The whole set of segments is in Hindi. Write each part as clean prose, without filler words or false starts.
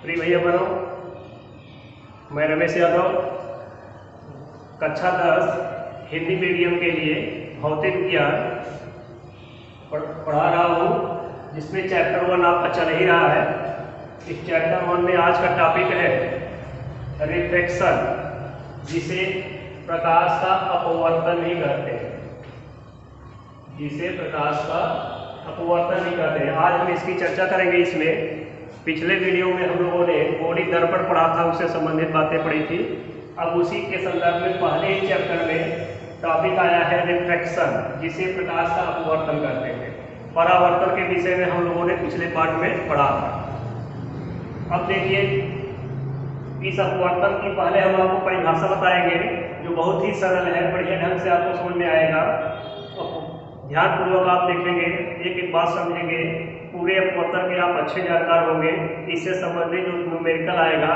प्रिय भैया बहनों, मैं रमेश यादव कक्षा 10 हिंदी मीडियम के लिए भौतिक विज्ञान पढ़ा रहा हूँ, जिसमें चैप्टर 1 आपका चल ही रहा है। इस चैप्टर 1 में आज का टॉपिक है रिफ्रैक्शन, जिसे प्रकाश का अपवर्तन भी कहते हैं। आज हम इसकी चर्चा करेंगे। इसमें पिछले वीडियो में हम लोगों ने बॉडी दर्पण पढ़ा था, उससे संबंधित बातें पढ़ी थी। अब उसी के संदर्भ में पहले ही चैप्टर में टॉपिक आया है रिफ्रैक्शन, जिसे प्रकाश का अपवर्तन कहते हैं। परावर्तन के विषय में हम लोगों ने पिछले पार्ट में पढ़ा था। अब देखिए, इस अपवर्तन की पहले हम आपको परिभाषा बताएंगे, जो बहुत ही सरल है, बढ़िया ढंग से आपको समझ में आएगा। ध्यानपूर्वक आप देखेंगे, एक एक बात समझेंगे, पूरे अपवर्तन के आप अच्छे जानकार होंगे। इससे संबंधित जो न्यूमेरिकल आएगा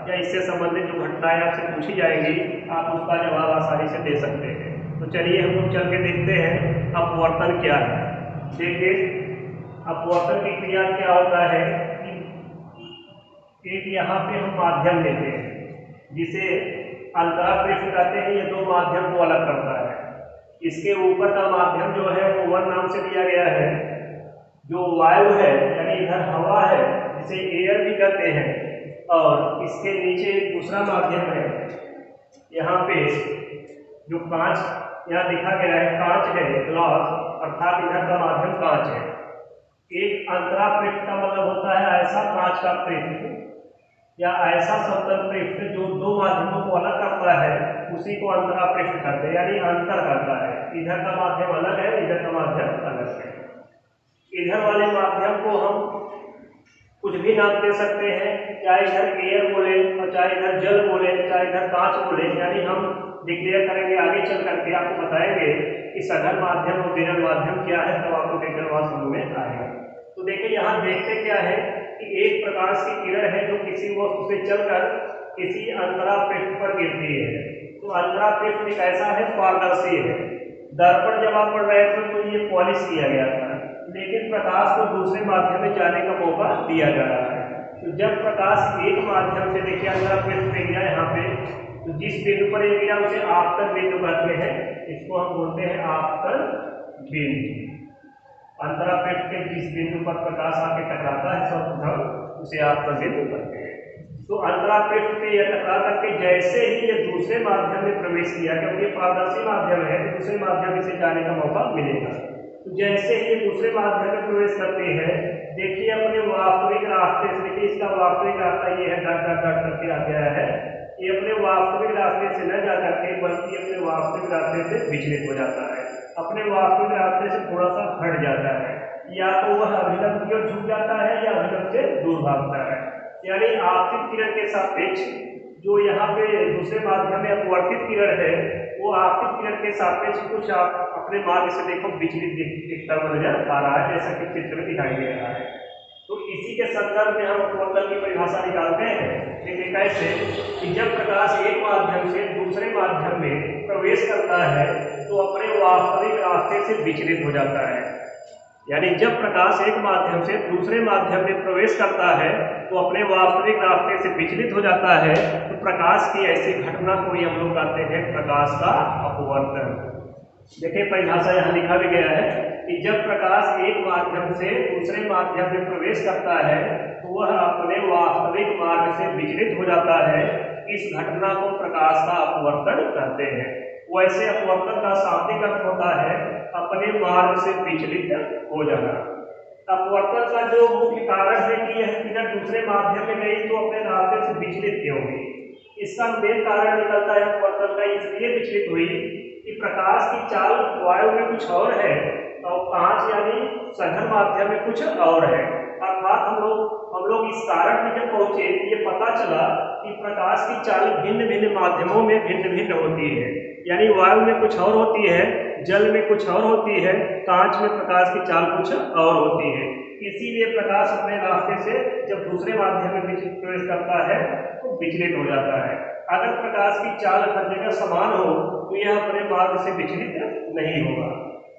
या इससे संबंधित जो घटनाएं आपसे पूछी जाएंगी, आप उसका जवाब आसानी से दे सकते हैं। तो चलिए हम लोग चल के देखते हैं अपवर्तन क्या है। देखिए, अपवर्तन की क्रिया क्या होता है कि एक यहाँ पे हम माध्यम लेते हैं, जिसे अंतरापृष्ठ कहते हैं। ये दो माध्यम को अलग करता है। इसके ऊपर का माध्यम जो है वो 1 नाम से दिया गया है। जो वायु है, यानी इधर हवा है, जिसे एयर भी कहते हैं, और इसके नीचे दूसरा माध्यम है। यहाँ पे जो कांच यहाँ दिखा गया है, कांच है, ग्लास, अर्थात इधर का माध्यम कांच है। एक अंतरापृष्ठ का मतलब होता है ऐसा कांच का पृष्ठ या ऐसा समतल पृष्ठ जो दो माध्यमों को अलग करता है, उसी को अंतरापृष्ठ कहते हैं, यानी अंतर करता है। इधर का माध्यम अलग है, इधर का माध्यम अलग है। इधर वाले माध्यम को हम कुछ भी नाम दे सकते हैं, चाहे इधर एयर बोले और चाहे इधर जल बोले, चाहे इधर कांच बोले। यानी हम डिक्लेयर करेंगे, आगे चल करके आपको बताएंगे कि सघन माध्यम और विरल माध्यम क्या है, तब आपको डिक्लेयर समझ में आएगा। तो देखिए, यहाँ देखते क्या है कि एक प्रकाश की किरण है जो किसी वस्तु से चलकर किसी अंतरापृष्ठ पर गिरती है। तो अंतरापृष्ठ एक ऐसा है, पारदर्शी है। दर्पण जब आप पढ़ रहे थे तो ये पॉलिश किया गया था, लेकिन प्रकाश को दूसरे माध्यम में जाने का मौका दिया जा रहा है। तो जब प्रकाश एक माध्यम से, देखिए अंतरापृष्ठ पे गया यहाँ पे, तो जिस बिंदु पर ये गिरा उसे आपतन बिंदु कहते हैं। इसको हम बोलते हैं आपतन बिंदु। अंतरापृष्ठ के जिस बिंदु पर प्रकाश आके टकराता है सर्वप्रथम, उसे आपतन बिंदु कहते हैं। तो अंतरापृष्ठ पे यह टकरा करके जैसे ही ये दूसरे माध्यम में प्रवेश किया, क्योंकि पारदर्शी माध्यम है, दूसरे माध्यम से जाने का मौका मिलेगा। तो जैसे ही ये दूसरे माध्यम में प्रवेश करते हैं, देखिए अपने वास्तविक रास्ते से, देखिए इसका वास्तविक रास्ता ये है, डट डट डट करके आ गया है। ये अपने वास्तविक रास्ते से न जा करके बल्कि अपने वास्तविक रास्ते से विचलित हो जाता है, अपने वास्तविक रास्ते से थोड़ा सा हट जाता है। या तो वह अभिलंब की ओर झुक जाता है या अभिलंब से दूर भागता है। यानी आपतित किरण के सापेक्ष जो यहाँ पे दूसरे माध्यम में अपवर्तित किरण है, वो आपतित किरण के सापेक्ष कुछ आप अपने मार्ग से देखो विचलित दिखता हुआ नजर आ रहा है, जैसा कि चित्र में दिखाई दे रहा है। तो इसी के संदर्भ में हम अपवर्तन की परिभाषा निकालते हैं। देखिए कैसे कि जब प्रकाश एक माध्यम से दूसरे माध्यम में प्रवेश करता है तो अपने वास्तविक रास्ते से विचलित हो जाता है। यानी जब प्रकाश एक माध्यम से दूसरे माध्यम में प्रवेश करता है तो अपने वास्तविक रास्ते से विचलित हो जाता है। तो प्रकाश की ऐसी घटना को हम लोग कहते हैं प्रकाश का अपवर्तन। देखिए परिभाषा यहाँ लिखा भी गया है कि जब प्रकाश एक माध्यम से दूसरे माध्यम में प्रवेश करता है तो वह अपने वास्तविक मार्ग से विचलित हो जाता है। इस घटना को प्रकाश का अपवर्तन कहते हैं। वैसे अपवर्तन का शाब्दिक अर्थ होता है अपने मार्ग से विचलित हो जाना। अपवर्तन का जो मुख्य कारण है कि यह किरण दूसरे माध्यम में गई तो अपने रास्ते से विचलित क्यों हुई, इसका मेन कारण निकलता है अपवर्तन का इसलिए विचलित हुई कि प्रकाश की चाल वायु में कुछ और है और कांच यानी सघन माध्यम में कुछ और है। अर्थात हम लोग इस कारण में जब पहुंचे, ये पता चला कि प्रकाश की चाल भिन्न भिन्न माध्यमों में भिन्न भिन्न होती है। यानी वायु में कुछ और होती है, जल में कुछ और होती है, कांच में प्रकाश की चाल कुछ और होती है। इसीलिए प्रकाश अपने रास्ते से जब दूसरे माध्यम में प्रवेश करता है तो विचलित हो जाता है। अगर प्रकाश की चाल हर जगह समान हो तो यह अपने मार्ग से विचलित नहीं होगा।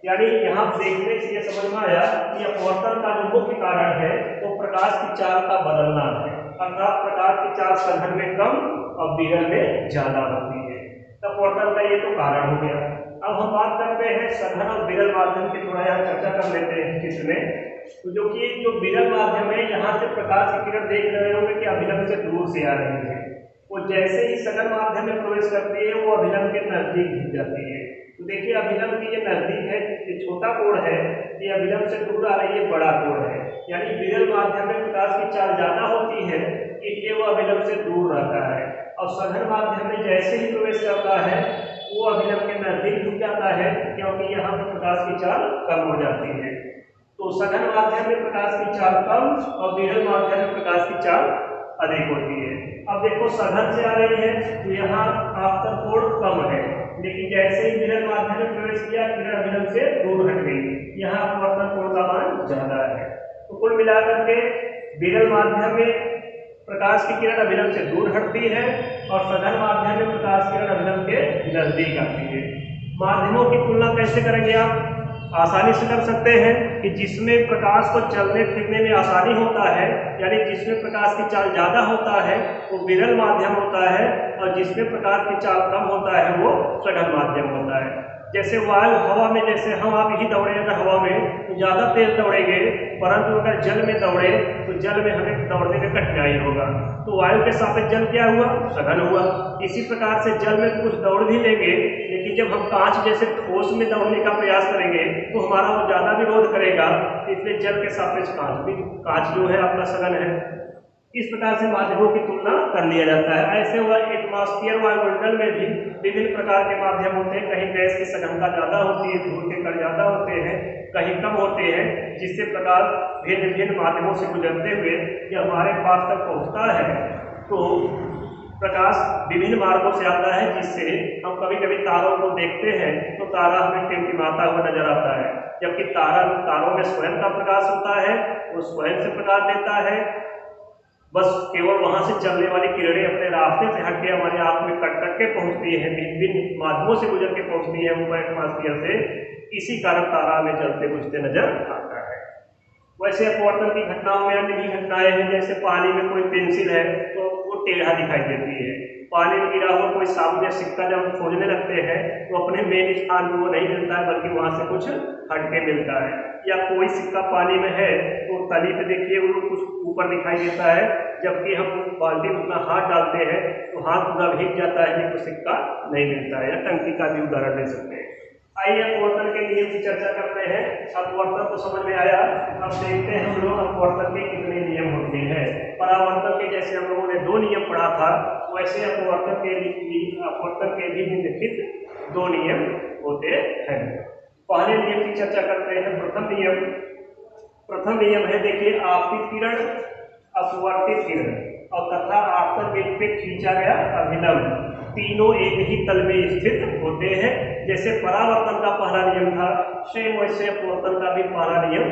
यानी यहाँ देखने से ये समझ में आया कि अपवर्तन का जो मुख्य कारण है वो प्रकाश की चाल का बदलना है। अर्थात की चाल सघन में कम और विरल में ज्यादा होती है। अपवर्तन का ये तो कारण हो गया। अब हम बात करते हैं सघन और विरल माध्यम की, थोड़ा यहाँ चर्चा कर लेते हैं चित्र में। तो जो कि जो विरल माध्यम है, यहाँ से प्रकाश की किरण देख रहे होंगे कि अभिलंब से दूर से आ रही है, वो जैसे ही सघन माध्यम में प्रवेश करती है वो अभिलंब के नजदीक घिस जाती है। तो देखिए अभिलंब की ये नजदीक है, ये छोटा कोण है, ये अभिलंब से दूर आ रही है, बड़ा कोण है। यानी विरल माध्यम में प्रकाश की चाल ज्यादा होती है, इसलिए वो अभिलंब से दूर रहता है। और सघन माध्यम में जैसे ही प्रवेश करता है वो अभिलंब के नजदीक झुक जाता है, क्योंकि यहाँ पर प्रकाश की चाल कम हो जाती है। तो सघन माध्यम में प्रकाश की चाल कम और विरल माध्यम में प्रकाश की चाल अधिक होती है। अब देखो सघन से आ रही है तो यहाँ आपतन कोण कम है, लेकिन जैसे ही विरल माध्यम में प्रवेश किया किरण अभिलंब से दूर हट गई, यहाँ अपवर्तन कोण का मान ज्यादा है। तो कुल मिलाकर के विरल माध्यम में प्रकाश की किरण अभिलंब से दूर हटती है और सघन माध्यम में प्रकाश की किरण अभिलंब के नजदीक आती है। माध्यमों की तुलना कैसे करेंगे आप? आसानी से कर सकते हैं कि जिसमें प्रकाश को चलने फिरने में आसानी होता है, यानी जिसमें प्रकाश की चाल ज्यादा होता है वो विरल माध्यम होता है, और जिसमें प्रकाश की चाल कम होता है वो सघन माध्यम होता है। जैसे वायु हवा में, जैसे हम आप ही दौड़े अगर हवा में तो ज्यादा तेज दौड़ेंगे, परंतु अगर जल में दौड़े तो जल में हमें दौड़ने में कठिनाई होगा। तो वायु के सापेक्ष जल क्या हुआ? सघन हुआ। इसी प्रकार से जल में कुछ दौड़ भी लेंगे, लेकिन जब हम कांच जैसे ठोस में दौड़ने का प्रयास करेंगे तो हमारा वो ज्यादा विरोध करेगा, इसलिए जल के सापेक्ष कांच जो है आपका सघन है। इस प्रकार से माध्यमों की तुलना कर लिया जाता है। ऐसे हुआ एटमॉस्फेयर वायुमंडल में भी विभिन्न प्रकार के माध्यम होते हैं। कहीं गैस की सघनता ज्यादा होती है, धूल के कण ज्यादा होते हैं, कहीं कम होते हैं, जिससे प्रकाश भिन्न भिन्न माध्यमों से गुजरते हुए जब हमारे पास तक पहुंचता है तो प्रकाश विभिन्न मार्गों से आता है, जिससे हम कभी कभी तारों को देखते हैं तो तारा हमें टिमटिमाता हुआ नजर आता है, जबकि तारों में स्वयं का प्रकाश होता है, वो स्वयं से प्रकाश देता है। बस केवल वहां से चलने वाली किरणें अपने रास्ते से हटके हमारे आंख में कट के पहुंचती है, विभिन्न माध्यमों से गुजर के पहुंचती है ऊपर एटमॉस्फेयर से। इसी कारण तारा में चलते बुझते नजर आता है। वैसे अपवर्तन की घटनाओं में अन्य भी घटनाएं हैं, जैसे पानी में कोई पेंसिल है तो वो टेढ़ा दिखाई देती है। पानी में गिरा हुआ कोई साबुन या सिक्का जब हम खोजने लगते हैं तो अपने मेन स्थान में वो नहीं मिलता है, बल्कि वहां से कुछ हटके मिलता है। या कोई सिक्का पानी में है तो तली पे देखिए वो कुछ ऊपर दिखाई देता है, जबकि हम बाल्टी में अपना हाथ डालते हैं तो हाथ पूरा भीग जाता है, लेकिन सिक्का नहीं मिलता है। या टंकी का भी उदाहरण ले सकते हैं। आइए अपवर्तन के नियम की चर्चा करते हैं। अपवर्तन तो समझ में आया, अब देखते हैं हम लोग अपवर्तन के कितने नियम होते हैं। परावर्तन के जैसे हम लोगों ने 2 नियम पढ़ा था, वैसे अपवर्तन के भी निम्नलिखित 2 नियम होते हैं। पहले नियम की चर्चा करते हैं। प्रथम नियम है, देखिए आपतित किरण, अपवर्तित किरण और तथा आपतन बिंदु पे खींचा गया अभिलंब तीनों एक ही तल में स्थित होते हैं। जैसे परावर्तन का पहला नियम था, सेम वैसे अपवर्तन का भी पहला नियम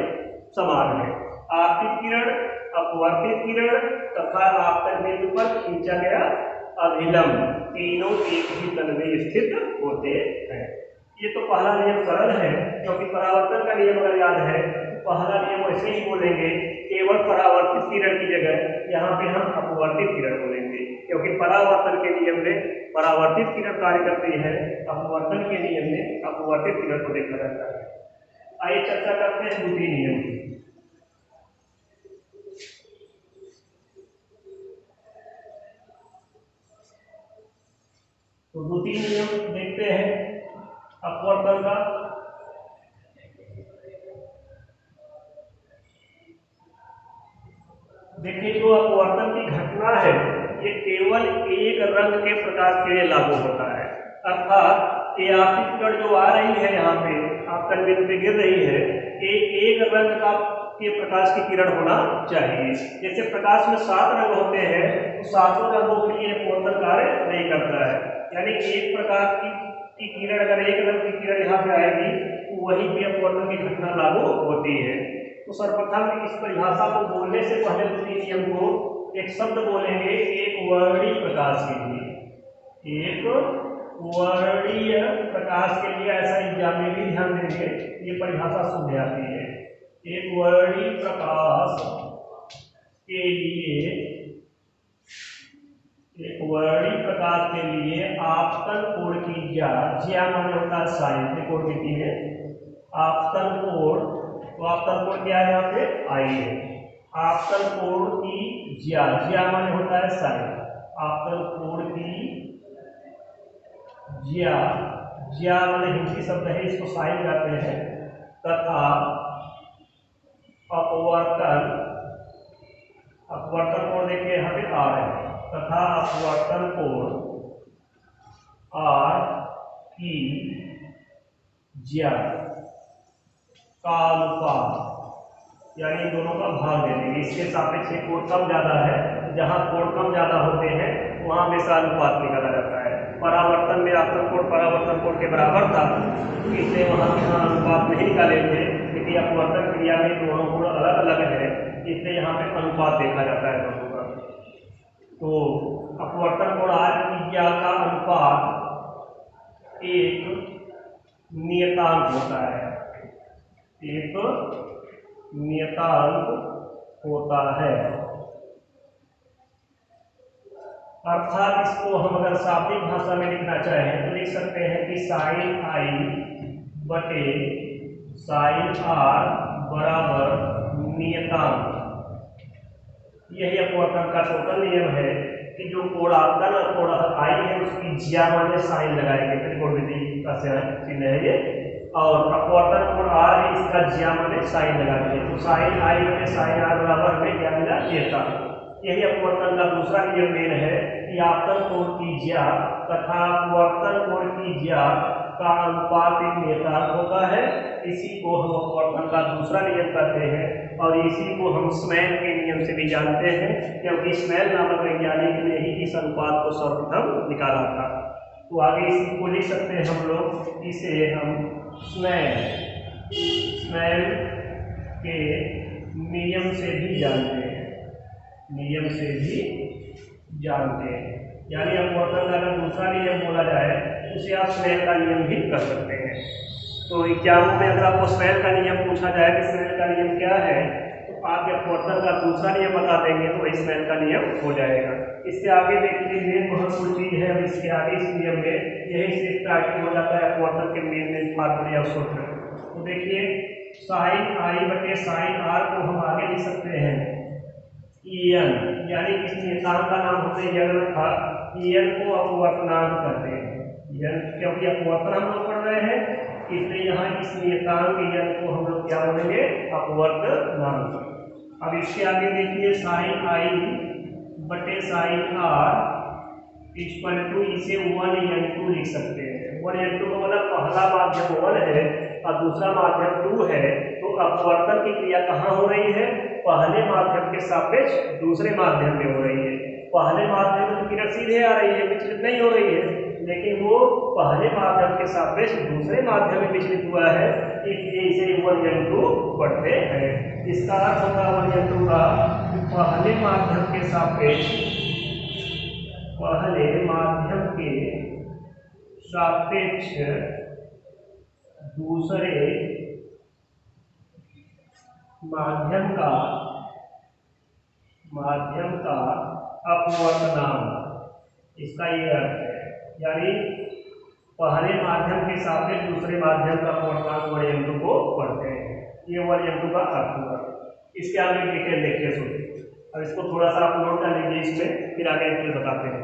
समान है। आपतित किरण, अपवर्तित किरण तथा आपतन बिंदु पर खींचा गया अभिलंब तीनों एक ही तल में स्थित होते हैं। ये तो पहला नियम सरल है, क्योंकि परावर्तन का नियम अगर याद है तो पहला नियम वैसे ही बोलेंगे, केवल परावर्तित किरण की जगह यहाँ पे हम अपवर्तित किरण बोलेंगे, क्योंकि परावर्तन के नियम में परावर्तित किरण कार्य करती है, अपवर्तन के नियम में अपवर्तित किरण को देखा जाता है। आइए चर्चा करते हैं द्वितीय नियम की। तो द्वितीय नियम देखते हैं अपवर्तन का। देखिए जो अपवर्तन की घटना है ये केवल एक रंग के प्रकाश के लिए लागू होता है। अर्थात ये आपतित किरण जो आ रही है यहाँ पे आपतन बिंदु पे गिर रही है, ये एक रंग का के प्रकाश की किरण होना चाहिए। जैसे प्रकाश में 7 रंग होते हैं तो 7 रंगों के लिए अपवर्तन कार्य नहीं करता है। यानी एक प्रकार की किरण अगर एक रंग की किरण यहाँ पे आएगी तो वहीं पे अपवर्तन की घटना लागू होती है। तो सर्वप्रथम इस परिभाषा को बोलने से पहले द्वितीय नियम को एक शब्द बोलेंगे एक वर्णीय प्रकाश के लिए। एक वर्णीय प्रकाश के लिए ऐसा एग्जाम में भी ध्यान देंगे, ये परिभाषा शुद्ध आती है। एक वर्णीय प्रकाश के लिए वर्णी प्रकाश के लिए आपतन कोण की ज्या माने होता है साइन कोण देती है आपतन कोण। तो आपतन कोण क्या है यहाँ पे आई है। आपतन कोण की ज्या माने होता है साइन। आपतन कोण की ज्या माने हिंदी शब्द है, इसको साइन कहते हैं। तथा अपवर्तन कोण देखिए यहाँ पे आर है। तथा अपवर्तन कोण आर की ज्या का अनुपात, यानी दोनों का भाग दे देंगे। इसके सापेक्ष कोण कम ज्यादा है, जहां कोण कम ज्यादा होते हैं वहां हमेशा अनुपात निकाला जाता है। परावर्तन में आपतन कोण परावर्तन कोण के बराबर था, इसलिए वहां अनुपात नहीं निकाले थे। क्योंकि अपवर्तन क्रिया में दोनों कोण अलग अलग है, इसलिए यहाँ पे अनुपात देखा जाता है दोनों का। तो अपवर्तन कोण आर की ज्या का अनुपात एक नियतांक होता है, एक नियतांक होता है। अर्थात इसको हम अगर शाब्दिक भाषा में लिखना चाहें तो लिख सकते हैं कि साइन आई बटे साइन आर बराबर नियतांक। यही अपवर्तन का टोटल नियम है कि जो कोण आपतन और कोण आई है उसकी ज्या माने साइन लगाएंगे, त्रिकोण विधि का चिन्ह है ये। और अपवर्तन कोण आर है, इसका ज्या माने साइन लगाएंगे। तो साइन आई बटे साइन आर बराबर में क्या मिला नियतांक। यही अपवर्तन का दूसरा नियम मेन है कि आपतन कोण की ज्या तथा अपवर्तन कोण की ज्या का अनुपात एक नियतांक होता है। इसी को हम अपवर्तन का दूसरा नियम कहते हैं और इसी को हम स्नेल के नियम से भी जानते हैं, क्योंकि स्नेल नामक वैज्ञानिक ने ही इस अनुपात को सर्वप्रथम निकाला था। तो आगे इसी को लिख सकते हैं हम लोग, इसे हम स्नेल के नियम से भी जानते हैं, नियम से भी जानते हैं। यानी अपवर्तन का अगर दूसरा नियम बोला जाए उसे आप स्नेल का नियम भी कर सकते हैं। तो एग्जाम में अगर आपको स्नेल का नियम पूछा जाए कि स्नेल का नियम क्या है, तो आप अपवर्तन का दूसरा नियम बता देंगे तो वही स्नेल का नियम हो जाएगा। इससे आगे देखिए मेन महत्वपूर्ण चीज है, अब इसके आगे इस नियम में यही से स्टार्टिंग हो जाता है अपवर्तन के मेन फार्मूले और सूत्र। तो देखिए साइन आई बटे साइन आर को हम आगे लिख सकते हैं EN, यानी इस नियतांक का नाम हमने EN रखा। EN को अपवर्तनांक कहते हैं, क्योंकि अपवर्तन हम लोग पढ़ रहे हैं, इसलिए यहाँ इस नियतांक EN को हम लोग क्या बोलेंगे अपवर्तनांक। अब इसके आगे देखिए साइन आई बटे साइन आर इक्वल टू, इसे 1n2 लिख सकते हैं। 1n2 का मतलब पहला माध्यम 1 है और दूसरा माध्यम 2 है। तो अपवर्तन की क्रिया कहाँ हो रही है? पहले माध्यम के सापेक्ष दूसरे माध्यम में हो रही है। पहले माध्यम में किरण सीधे आ रही है, विचलित नहीं हो रही है, लेकिन वो पहले माध्यम के सापेक्ष दूसरे माध्यम में विचलित हुआ है, इसलिए इसे 1n2 पढ़ते हैं। इसका अर्थ होगा 1n2 का पहले माध्यम के सापेक्ष, पहले माध्यम के सापेक्ष दूसरे माध्यम का अपवर्तनांक। इसका ये अर्थ है, यानी पहले माध्यम के सापेक्ष दूसरे माध्यम का अपवर्तनांक 1n2 को पढ़ते हैं। ये 1n2 का अर्थ हुआ। इसके आगे डिटेल देखिए सुनिए। अब इसको थोड़ा सा आप नोट कर लीजिए, इसमें फिर आगे डिटेल बताते हैं।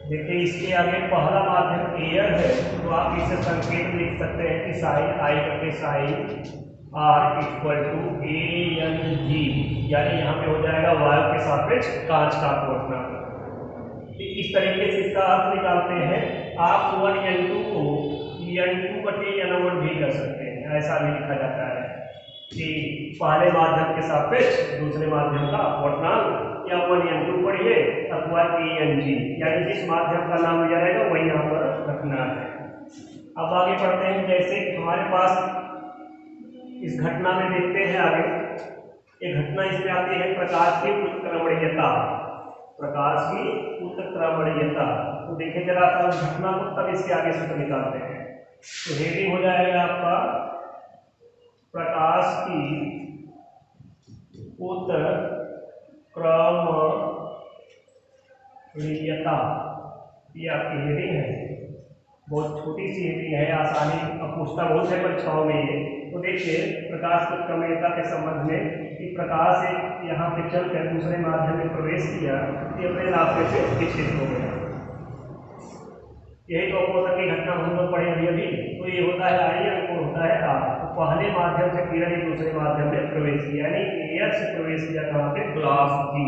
देखिए इसके आगे पहला माध्यम एयर है, तो आप इसे संकेत लिख सकते हैं कि साइन आई बटे sine R equal to ANG, यानी यहाँ पे हो जाएगा वायु के सापेक्ष कांच का अपवर्तनांक। इस तरीके से इसका अर्थ निकालते हैं। आप 1n2 को n2 बटे n1 भी कर सकते हैं, ऐसा भी लिखा जाता है कि पहले माध्यम के सापेक्ष दूसरे माध्यम का अपवर्तनांक, या 1n2 पढ़िए अथवा ANG, यानी जिस माध्यम का नाम लिया रहेगा वही यहाँ पर रखना है। अब आगे बढ़ते हैं। जैसे हमारे पास इस घटना में देखते हैं आगे ये घटना इसमें आती है प्रकाश की उत्क्रमणीयता, प्रकाश की उत्क्रमणीयता। तो देखिए जरा सा घटना को, तब इसके आगे सूत्र निकालते हैं। तो हेडिंग हो जाएगा आपका प्रकाश की उत्क्रमणीयता, ये आपकी हेडिंग है। बहुत छोटी सी हेडिंग है, आसानी अब पूछता बहुत है परीक्षाओं में ये। तो देखिए प्रकाश की उत्क्रमणीयता के संबंध में कि प्रकाश एक यहाँ पे चलकर दूसरे माध्यम में प्रवेश किया, ये अपने रास्ते से विचलित हो गया। यही तो अपोहर की घटना हम लोग पढ़े अभी। तो ये होता है आई और होता है आर। तो पहले माध्यम से किरण एक दूसरे माध्यम में प्रवेश किया, यानी एयर से प्रवेश किया कहाँ पे, ग्लास की।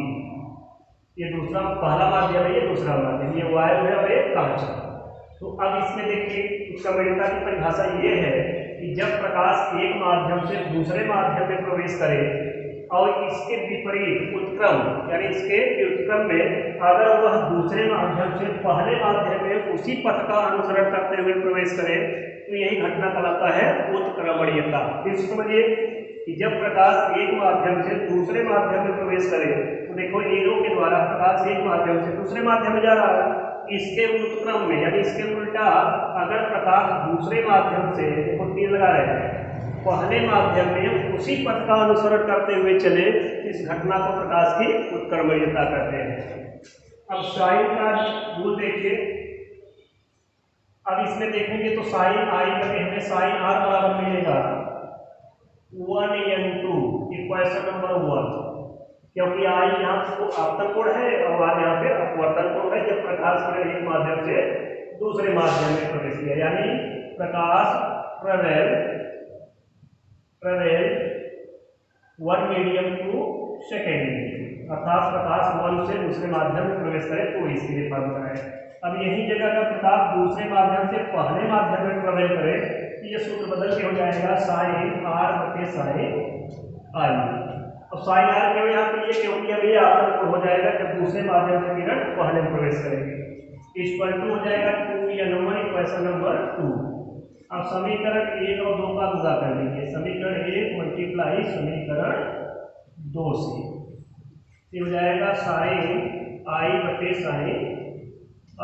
ये दूसरा, पहला माध्यम है, ये दूसरा माध्यम, ये वायु है और ये कांच है। तो अब इसमें देखिए उत्क्रमणीयता की परिभाषा ये है कि जब प्रकाश एक माध्यम से दूसरे माध्यम में प्रवेश करे और इसके विपरीत उत्क्रम, यानी इसके व्युत्क्रम में अगर वह दूसरे माध्यम से पहले माध्यम में उसी पथ का अनुसरण करते हुए प्रवेश करे, तो यही घटना कहलाता है उत्क्रमणीयता। फिर समझिए कि जब प्रकाश एक माध्यम से दूसरे माध्यम में प्रवेश करे, तो देखो एरो के द्वारा प्रकाश एक माध्यम से दूसरे माध्यम में जा रहा है, इसके उत्क्रम में यानी इसके उल्टा अगर प्रकाश दूसरे माध्यम से, देखो तीर लगा रहे हैं, पहले माध्यम में उसी पथ का अनुसरण करते हुए चले, इस घटना को प्रकाश की उत्क्रमणीयता कहते हैं। अब साइन का रूल देखिए। अब इसमें देखेंगे तो साइन आई करके हमें साइन आर बराबर मिलेगा 1n2 इक्वेशन नंबर 1, क्योंकि आई यहाँ आपतन कोण है और आर यहाँ पे अपवर्तन कोण है। जब प्रकाश किरण एक माध्यम से दूसरे माध्यम में प्रवेश किया, यानी प्रकाश travel one medium to second medium, अर्थात प्रकाश वन से दूसरे माध्यम में प्रवेश करे, तो इसके लिए फॉर्मूला है। अब यही जगह का प्रकाश दूसरे माध्यम से पहले माध्यम में प्रवेश करे, तो ये सूत्र बदल के हो जाएगा साइन आर बटे साइन आई। अब साइन आर क्यों यहाँ पे, क्योंकि अब ये आपतन कोण हो जाएगा जब दूसरे माध्यम से किरण पहले में प्रवेश करेगी। इक्वल टू हो जाएगा 2n1 इक्वेशन नंबर 2। अब समीकरण 1 और 2 का गुणा कर लीजिए, समीकरण 1 मल्टीप्लाई समीकरण 2 से, ये हो जाएगा साइन आई बटे साइन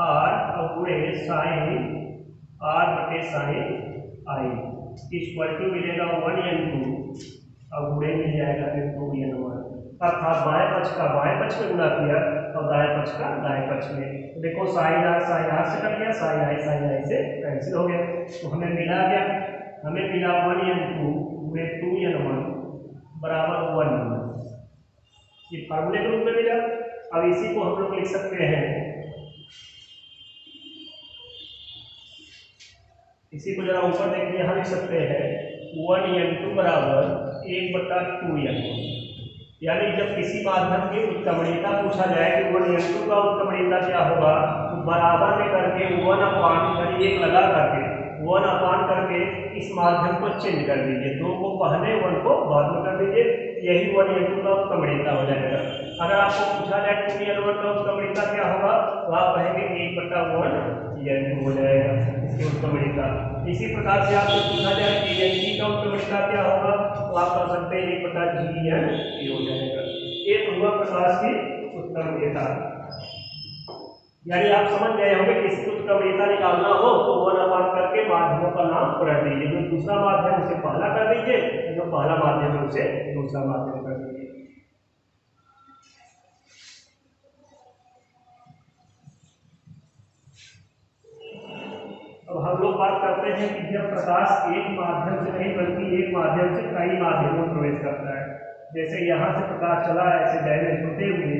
आर और गुणे साइन आर बटे साइन आई, इक्वल टू मिलेगा 1n2 और गुणे मिल जाएगा फिर 2n1, अर्थात बाएं पक्ष का बाएं पक्ष में गुणा किया और दाएं पक्ष का दाएं पक्ष में। तो देखो साइन आर से कट गया, साइन आई से कैंसिल हो गया। तो हमें मिला क्या, हमें मिला 1n2 गुणे 2n1 बराबर 1। ये फार्मूले के रूप में मिला। अब इसी को हम लोग लिख सकते हैं, इसी को जरा ऊपर देखिए, यहाँ लिख सकते हैं 1n2 बराबर 1/2n1। यानी जब किसी माध्यम की उत्क्रमणीयता पूछा जाए कि 1n2 का उत्क्रमणीयता क्या होगा, तो बराबर में करके 1/1 लगा करके 1/करके इस माध्यम को चेंज कर दीजिए, 2 को पहले 1 को बाद में कर दीजिए, यही 1n2 का उत्क्रमणीयता हो जाएगा। अगर आपको पूछा जाए 2n1 का उत्क्रमणीयता क्या होगा, तो आप कहेंगे 1/1n2 हो जाएगा इसकी उत्क्रमणीयता। इसी प्रकार से आपको पूछा जाए कि n का उत्क्रमणीयता क्या होगा, तो आप कह सकते हैं 1/GN हो जाएगा। एक हुआ प्रकाश की उत्क्रमणीयता। यानी आप समझ गए होंगे कि इसकी उत्क्रमणीयता निकालना हो तो 1/1 करके माध्यमों का नाम रख दीजिए, जो दूसरा माध्यम उसे पहला कर दीजिए, जो पहला माध्यम है उसे दूसरा माध्यम कर दीजिए। अब हम लोग बात करते हैं कि जब प्रकाश एक माध्यम से नहीं बल्कि एक माध्यम से कई माध्यमों में प्रवेश करता है, जैसे यहाँ से प्रकाश चला ऐसे डैमेज होते हुए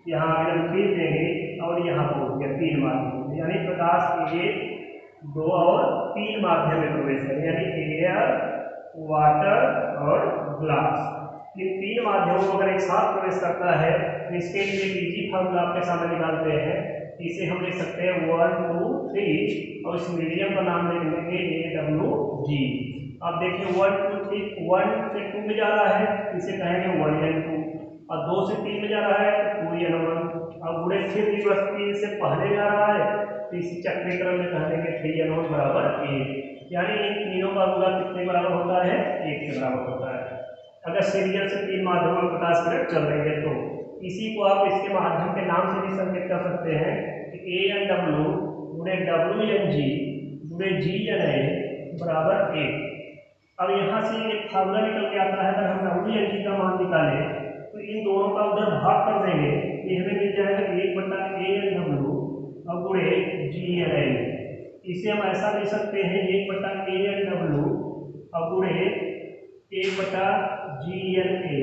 यहाँ अगर हम तीर देंगे और यहाँ पहुँच गया 3 माध्यम, यानी प्रकाश 1, 2 और 3 माध्यम में प्रवेश करे, यानी एयर, वाटर और ग्लास। इन 3 माध्यमों में अगर एक साथ प्रवेश करता है तो इसके लिए इजी फॉर्मूला आपके सामने निकालते हैं। इसे हम लिख सकते हैं 1, 2, 3 और इस मीडियम का नाम ले लेंगे AWG। अब देखिए 1, 2, 3, 1 से 2 में जा रहा है, इसे कहेंगे 1n2, और 2 से 3 में जा रहा है तो 2n1, और गुणे फिर रिवर्स 3 से पहले जा रहा है तो इसी चक्रीकरण में कह देंगे 3n1 बराबर 1। यानी इन तीनों का गुणा कितने बराबर होता है, 1 के बराबर होता है। अगर सीरियल से 3 माध्यमों में 50 मिनट चल रही है तो इसी को आप इसके माध्यम के नाम से भी संकेत कर सकते हैं कि ANW गुणे WNG गुणे GNA बराबर 1। अब यहाँ से एक फार्मूला निकल के आता है, अगर हम WNG का मान निकालें तो इन दोनों का उधर भाग कर देंगे, ये हमें मिल जाएगा 1/ANW और गुणे GNA। इसे हम ऐसा लिख सकते हैं 1/ANW और गुणे 1/GNA।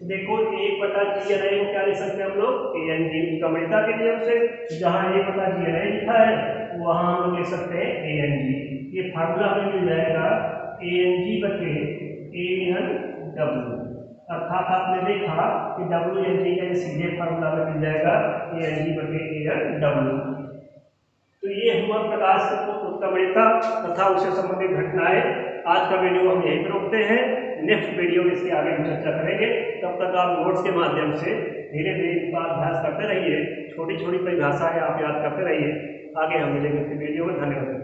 देखो 1/GNA को क्या लिख सकते हैं हम लोग, ANG कम्युनिता के नियम से, जहाँ 1/GNA लिखा है वहाँ हम लोग लिख सकते हैं ANG। ये फार्मूला हमें मिल जाएगा ANG/ANW। अर्थात आपने देखा कि WNG का सीधे फार्मूला में मिल जाएगा ANG/ANW। तो ये हुआ प्रकाश उत्क्रमणिका तथा उससे संबंधित घटनाएं। आज का वीडियो हम यहीं पर रोकते हैं, नेक्स्ट वीडियो में इसके आगे हम चर्चा करेंगे। तब तक आप नोट्स के माध्यम से धीरे धीरे इसका अभ्यास करते रहिए, छोटी छोटी परिभाषाएं आप याद करते रहिए। आगे हम मिलेंगे इस वीडियो में। धन्यवाद।